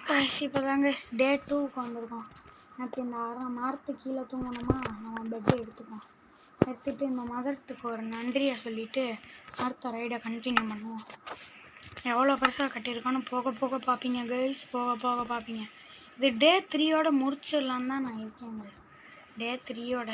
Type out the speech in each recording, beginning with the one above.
இப்போ தாங்க டே 2க்கு வந்திருக்கோம். நேற்று இந்த மரத்து கீழே தூங்கணுமா, நம்ம பெட்டை எடுத்துகிட்டு இந்த மதத்துக்கு ஒரு நன்றியை சொல்லிவிட்டு அடுத்த ரைடை கண்டினியூ பண்ணுவோம். எவ்வளோ பெருசாக கட்டியிருக்கோன்னு போக போக பார்ப்பீங்க கைஸ், போக போக பார்ப்பீங்க. இது டே 3யோட முடிச்சிடலான்னு தான் நான் இருக்கேன் கைஸ், டே 3யோட.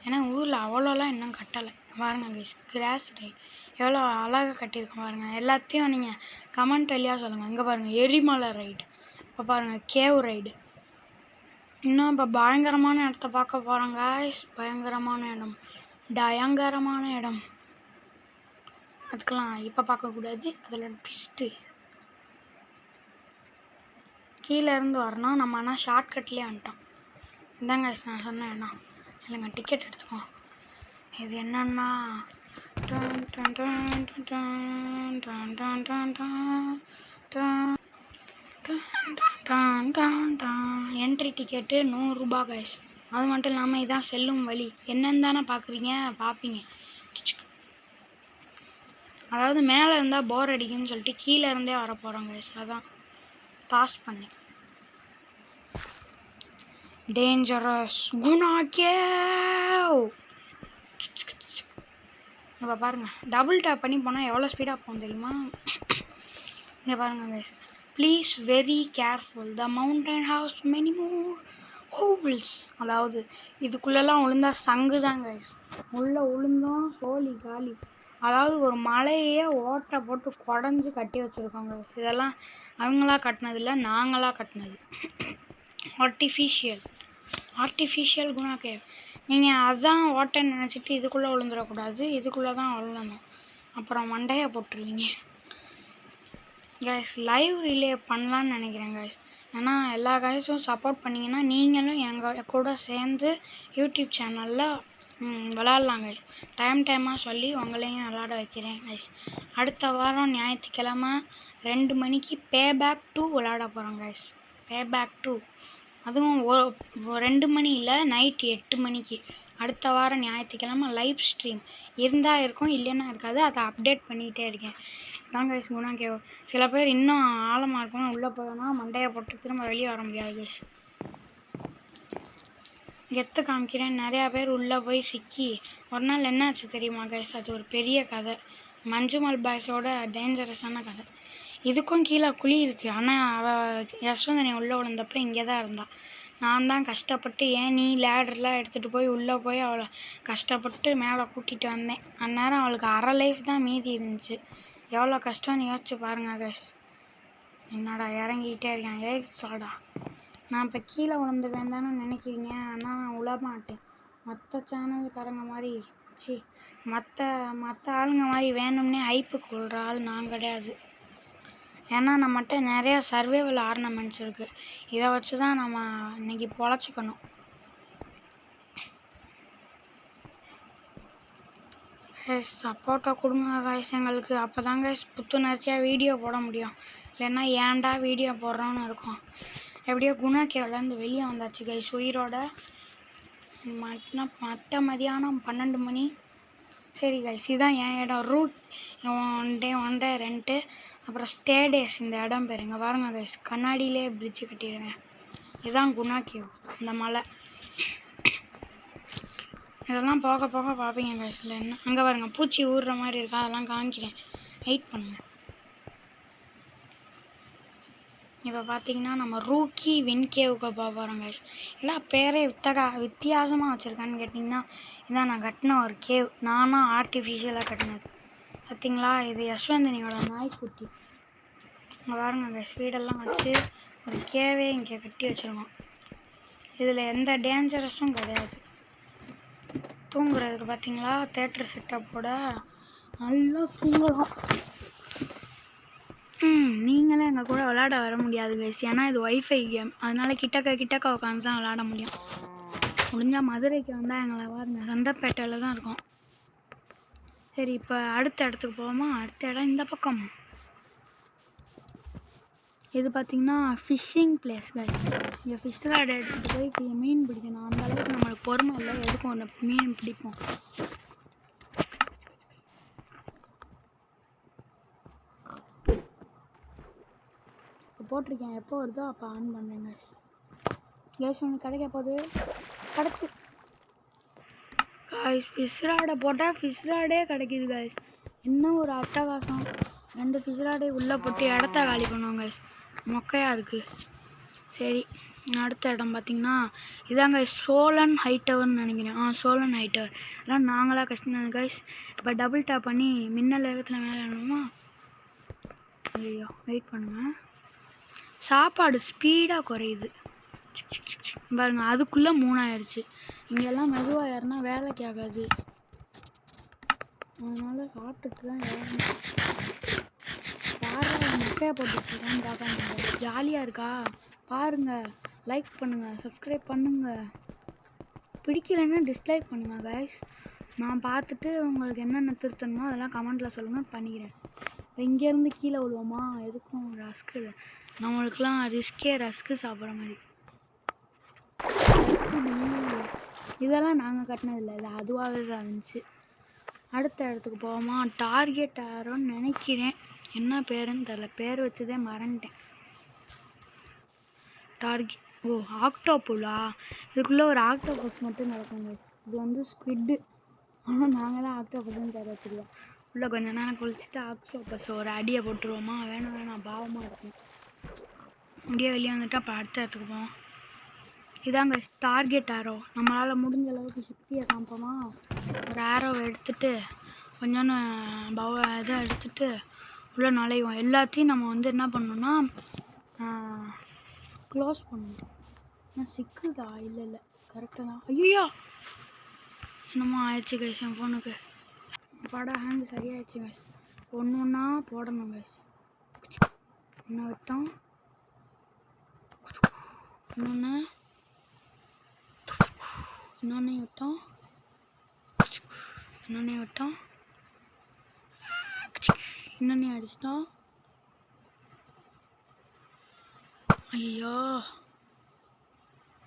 ஏன்னா ஊரில் அவ்வளோலாம் இன்னும் கட்டலை. பாருங்க கைஸ், கிராஸ் ரைட் எவ்வளோ அழகாக கட்டியிருக்கோம் பாருங்கள். எல்லாத்தையும் நீங்கள் கமெண்ட் வழியாக சொல்லுங்கள். இங்கே பாருங்கள் எரிமலை ரைடு, இப்போ பாருங்கள் கேவ் ரைடு. இன்னும் இப்போ பயங்கரமான இடத்த பார்க்க போகிறோம் கைஸ். பயங்கரமான இடம், பயங்கரமான இடம். அதுக்கெல்லாம் இப்போ பார்க்கக்கூடாது, அதில் ட்விஸ்ட்டு. கீழே இருந்து வரணும் நம்ம, ஆனால் ஷார்ட்கட்லேயே வந்துட்டோம். இதாங்க நான் சொன்ன இடம். இல்லைங்க, டிக்கெட் எடுத்துக்கோம். இது என்னன்னா என்ட்ரி டிக்கெட்டு 100 ரூபா கைஸ். அது மட்டும் இல்லாமல் இதான் செல்லும் வழி. என்னன்னு தானே பார்ப்பீங்க. அதாவது மேலே இருந்தால் போர் அடிக்குன்னு சொல்லிட்டு கீழே இருந்தே வர போகிறோம் கைஸ். அதான் பாஸ் பண்ணி டேஞ்சரஸ் குணா கேவ். இப்போ பாருங்கள், டபுள் டேப் பண்ணி போனால் எவ்வளோ ஸ்பீடாக போகும் தெரியுமா? இங்கே பாருங்கள் guys, please very careful, the mountain house many more holes. அதாவது இதுக்குள்ளெல்லாம் விழுந்தா சங்கு தான் கைஸ். உள்ளே விழுந்தோம் சோழி காலி. அதாவது ஒரு மலையே ஓட்டை போட்டு குடஞ்சி கட்டி வச்சுருக்கோங்க கைஸ். இதெல்லாம் அவங்களா கட்டினதில்லை, நாங்களாக கட்டினது. Artificial Guna cave. நீங்கள் அதான் ஓட்டைன்னு நினச்சிட்டு இதுக்குள்ளே விழுந்துடக்கூடாது, இதுக்குள்ளே தான் விழுந்தணும். அப்புறம் மண்டையை போட்டுருவீங்க கைஸ். லைவ் ரிலே பண்ணலான்னு நினைக்கிறேன் கைஸ். ஏன்னா எல்லா கைஸும் சப்போர்ட் பண்ணிங்கன்னா நீங்களும் எங்கள் கூட சேர்ந்து யூடியூப் சேனலில் விளாட்லாம் கைஸ். டைமாக சொல்லி உங்களையும் விளாட வைக்கிறேன் கைஸ். அடுத்த வாரம் ஞாயிற்றுக்கிழமை 2 மணிக்கு பேபேக் 2 விளாட போகிறோம் கைஸ். பேபேக் 2 அதுவும் 2 மணி இல்லை, நைட்டு 8 மணிக்கு. அடுத்த வாரம் ஞாயிற்றுக்கிழமை லைவ் ஸ்ட்ரீம் இருந்தால் இருக்கும், இல்லைன்னா இருக்காது. அதை அப்டேட் பண்ணிகிட்டே இருக்கேன். தான் கைஸ் குணா கேவ். சில பேர் இன்னும் ஆழமாக இருக்கணும், உள்ளே போனால் மண்டையை போட்டு திரும்ப வெளியே வர முடியாது கைஸ். கெத்து காமிக்கிறேன். நிறையா பேர் உள்ளே போய் சிக்கி ஒரு நாள் என்னாச்சு தெரியுமா கைஸ்? அது ஒரு பெரிய கதை, மஞ்சுமல் பாய்ஸோட டேஞ்சரஸான கதை. இதுக்கும் கீழே குழி இருக்குது. ஆனால் அவள் யஸ்வந்தனி உள்ளே விழுந்தப்போ இங்கே தான் இருந்தாள். நான் தான் கஷ்டப்பட்டு நீ லேடர்லாம் எடுத்துகிட்டு போய் உள்ளே போய் அவளை கஷ்டப்பட்டு மேலே கூட்டிகிட்டு வந்தேன். அந்நேரம் அவளுக்கு அரை லைஃப் தான் மீதி இருந்துச்சு. எவ்வளோ கஷ்டம்னு யோசிச்சு பாருங்கள் கைஸ். என்னடா இறங்கிக்கிட்டே இருக்கேன், சொல்டா. நான் இப்போ கீழே விழுந்துருவேன் தானே நினைக்கிறீங்க, ஆனால் நான் விழமாட்டேன். மற்ற சேனல்காரங்க மாதிரி மற்ற ஆளுங்க மாதிரி வேணும்னே ஹைப்புக்கு விழுற ஆள் நான் கிடையாது. ஏன்னா நம்மகிட்ட நிறையா சர்வைவல் ஆர்னமெண்ட்ஸ் இருக்குது. இதை வச்சு தான் நம்ம இன்றைக்கி பொழைச்சிக்கணும். சப்போர்ட்டை கொடுங்க கைஸ் எங்களுக்கு. அப்போ தான் கைஸ் புத்துணர்ச்சியாக வீடியோ போட முடியும். இல்லைன்னா ஏன்டா வீடியோ போடுறோன்னு இருக்கும். எப்படியோ குணா கேவ்லேருந்து வெளியே வந்தாச்சு கைஸ் உயிரோட. மதியானம் 12 மணி. சரி கைஸ், இதுதான் என் இடம். ரூட் 1 டே ரெண்ட்டு, அப்புறம் ஸ்டே டேஸ். இந்த இடம் பேருங்க பாருங்க கைஸ், கண்ணாடியிலே பிரிட்ஜு கட்டிடுங்க. இதுதான் குணா கேவ், இந்த மலை. இதெல்லாம் போக போக பார்ப்பீங்க கைஸில். என்ன அங்கே பாருங்க பூச்சி ஊறுற மாதிரி இருக்கா, அதெல்லாம் காமிக்கிறேன், வெயிட் பண்ணுங்க. இப்போ பார்த்தீங்கன்னா நம்ம ரூக்கி வின் கேவுக்கு போகிறோம் கைஸ். எல்லாம் பேரே வித்தியாசமாக வச்சுருக்கான்னு கேட்டிங்கன்னா, இதான் நான் கட்டின ஒரு கேவ். நானும் ஆர்டிஃபிஷியலாக கட்டினது. பார்த்தீங்களா, இது யஸ்வந்தினியோட நாய்க்குட்டி. இங்கே பாருங்க கைஸ், வீடெல்லாம் வச்சு ஒரு கேவே இங்கே கட்டி வச்சுருக்கோம். இதில் எந்த டேஞ்சரஸும் கிடையாது. தூங்குறதுக்கு பார்த்தீங்களா, தேட்டர் செட்டப்போட நல்லா தூங்கலாம். நீங்களே எங்கள் கூட விளாட வர முடியாது கைஸ், ஏன்னா இது ஒய்ஃபை கேம். அதனால் கிட்டக்க உட்காந்து தான் விளாட முடியும். முடிஞ்சால் மதுரைக்கு வந்தால் எங்களை பாருங்க, சந்தப்பேட்டையில் தான் இருக்கோம். சரி, இப்போ அடுத்த இடத்துக்கு போவோமா? அடுத்த இடம் இந்த பக்கம். இது பார்த்திங்கன்னா ஃபிஷ்ஷிங் பிளேஸ் கைஸ். இங்கே ஃபிஷ் ராட் எடுத்துகிட்டு போய் மீன் பிடிக்கணும். அந்த அளவுக்கு நம்மளுக்கு பொறுமை இல்லை, எதுக்கும் ஒன்று மீன் பிடிப்போம். போட்டிருக்கேன், எப்போ வருதோ அப்போ ஆன் பண்ணுறேன் கைஸ். கேஸ் ஒன்று கிடைக்க போகுது. கிடச்சி காய்ஸ், ஃபிஷ் ராடை போட்டால் ஃபிஷ் ராடே கிடைக்கிது காய்ஸ். இன்னும் ஒரு அட்டகாசம். 2 ஃபிஷ் ராடை உள்ளே போட்டு இடத்த காலி பண்ணுவோம் காய்ஸ். மொக்கையாக இருக்குது. சரி, அடுத்த இடம் பார்த்திங்கன்னா இதாங்க சோலன் ஹைட்டவர்னு நினைக்கிறேன். சோலன் ஹைட்டவர். அதெல்லாம் நாங்களாக கஷ்டம் காய்ஸ். இப்போ டபுள் டேப் பண்ணி மின்னல் வேகத்தில் மேலே வேணுமா? ஐயோ, வெயிட் பண்ணுங்கள். சாப்பாடு ஸ்பீடாக குறையுது பாருங்க. அதுக்குள்ளே 3 ஆயிடுச்சு. இங்கெல்லாம் மெதுவாக ஏறினா வேலைக்கு ஆகாது. அதனால சாப்பிட்டுட்டு தான் ஏறணும். யாரும் மொக்கையாக போட்டுருக்கான்னு பார்க்க ஜாலியாக இருக்கா பாருங்கள். லைக் பண்ணுங்கள், சப்ஸ்கிரைப் பண்ணுங்கள். பிடிக்கலைன்னா டிஸ்லைக் பண்ணுங்கள் கைஸ். நான் பார்த்துட்டு உங்களுக்கு என்னென்ன திருத்தணுமோ அதெல்லாம் கமெண்ட்டில் சொல்லுங்கள், பண்ணிக்கிறேன். இப்போ இங்கேருந்து கீழே விழுவோமா? எதுக்கும் ரஸ்க்கு. நம்மளுக்கெலாம் ரிஸ்கே ரஸ்க்கு சாப்பிட்ற மாதிரி. இதெல்லாம் நாங்கள் கட்டினதில்லை, இது அதுவாகவே தான் இருந்துச்சு. அடுத்த இடத்துக்கு போவோமா? டார்கெட் ஆரோன்னு நினைக்கிறேன். என்ன பேருன்னு தெரில, பேர் வச்சதே மறந்துட்டேன். டார்கெட் ஆக்டோபுலா? இதுக்குள்ளே ஒரு ஆக்டோபஸ் மட்டும் நடக்கும் கைஸ். இது வந்து ஸ்குவிட்டு. ஆனால் நாங்கள் தான் ஆக்டோபஸ்ன்னு பேர் வச்சுருக்கோம். உள்ளே கொஞ்சம் நேரம் குளிச்சுட்டு ஆக்டோபஸ் ஒரு அடியை போட்டுருவோமா? வேணாம் பாவமாக இருக்கும். இங்கேயே வெளியே வந்துட்டு அப்போ அடுத்த இடத்துக்கு போவோம். இதாங்க டார்கெட் ஆரோ. நம்மளால் முடிஞ்ச அளவுக்கு சக்தியை காமிப்போமா? ஒரு ஆரோவை எடுத்துகிட்டு கொஞ்சோன்னு இதை எடுத்துகிட்டு உள்ளே நுழைவோம். எல்லாத்தையும் நம்ம வந்து என்ன பண்ணணும்னா க்ளோஸ் பண்ணணும். ஆனால் சிக்குதா? இல்லை கரெக்டாக தான். ஐயோ, என்னமோ ஆயிடுச்சு கைஸ் என் ஃபோனுக்கு. படம் ஹேண்ட் சரியாயிடுச்சு கைஸ். ஒன்றா போடணும் கைஸ். ஒன்று விட்டோம், இன்னொன்று விட்டோம், இன்னொன்னே அடிச்சிட்டோம். ஐயோ,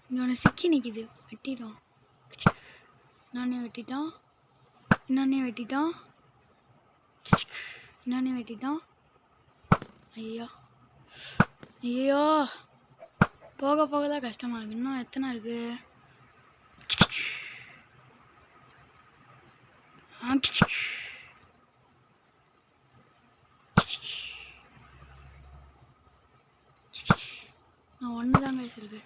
இங்கே ஒன்று சிக்கி நிற்கிது. வெட்டிட்டோம். இன்னொன்னே வெட்டிட்டோம். ஐயோ, போக தான் கஷ்டமாக இருக்குது. இன்னும் எத்தனை இருக்குது? நான் ஒன்று தாங்க வச்சுருக்கு.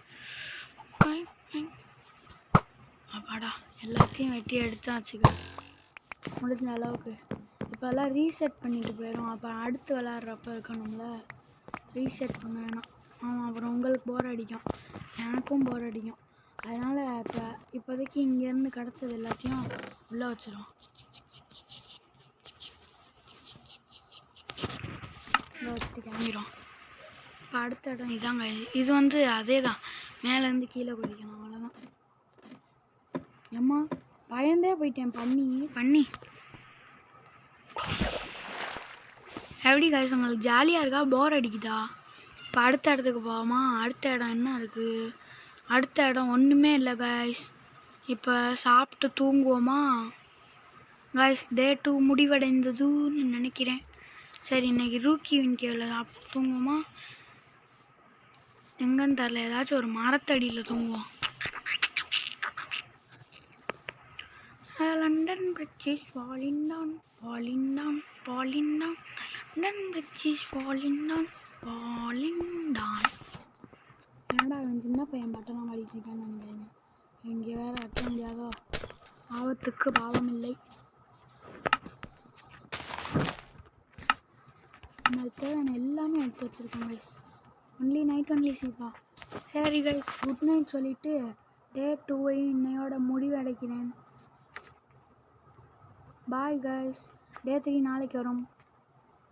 அப்பாடா, எல்லாத்தையும் வெட்டி எடுத்தாச்சுக்க முடிஞ்ச அளவுக்கு. இப்போல்லாம் ரீசெட் பண்ணிட்டு போயிடும். அப்போ அடுத்து விளாட்றப்ப இருக்கணும்ல, ரீசெட் பண்ண வேணாம். அப்புறம் உங்களுக்கு போர் அடிக்கும், எனக்கும் போர் அடிக்கும். அதனால் இப்போதைக்கு இங்கேருந்து கிடச்சது எல்லாத்தையும் உள்ளே வச்சிடும். உள்ளே வச்சுட்டு கிளம்பிடும். இப்போ அடுத்த இடம் இதாங்க. இது வந்து அதே தான், மேலேருந்து கீழே குதிக்கணும், அவ்வளோதான். ஏம்மா பயந்தே போயிட்டேன். பண்ணி எப்படி கைஸ், உங்களுக்கு ஜாலியாக இருக்கா, போர் அடிக்குதா? இப்போ அடுத்த இடத்துக்கு போவோமா? அடுத்த இடம் என்ன இருக்குது? அடுத்த இடம் ஒன்றுமே இல்லை கைஸ். இப்போ சாப்பிட்டு தூங்குவோமா கைஸ்? டே 2 முடிவடைந்ததுன்னு நினைக்கிறேன். சரி, இன்றைக்கி ரூக்கி வின்கேவில் சாப்பிட்டு தூங்குவோமா? எங்கன்னு தெரில, ஏதாச்சும் ஒரு மரத்தடியில் தூங்குவோம். London Bridge is falling down. London Bridge is falling down. என்னடா அவன் சின்ன பையன் பட்டெல்லாம் பாடிட்டு இருக்கான்னு நினைக்கிறேன். இங்கே வேற அட்ட முடியாதோ? ஆபத்துக்கு பாவம் இல்லை. நம்மளுக்கு தேவையான எல்லாமே எடுத்து வச்சுருக்கோம் கைஸ். ஒன்லி நைட் ஒன்லி ஸ்லீப்பா? சரி கைஸ், குட் நைட் சொல்லிவிட்டு டே 2 இன்னையோட முடிவடைக்கிறேன். Bye guys. டே 3 நாளைக்கு வரும்.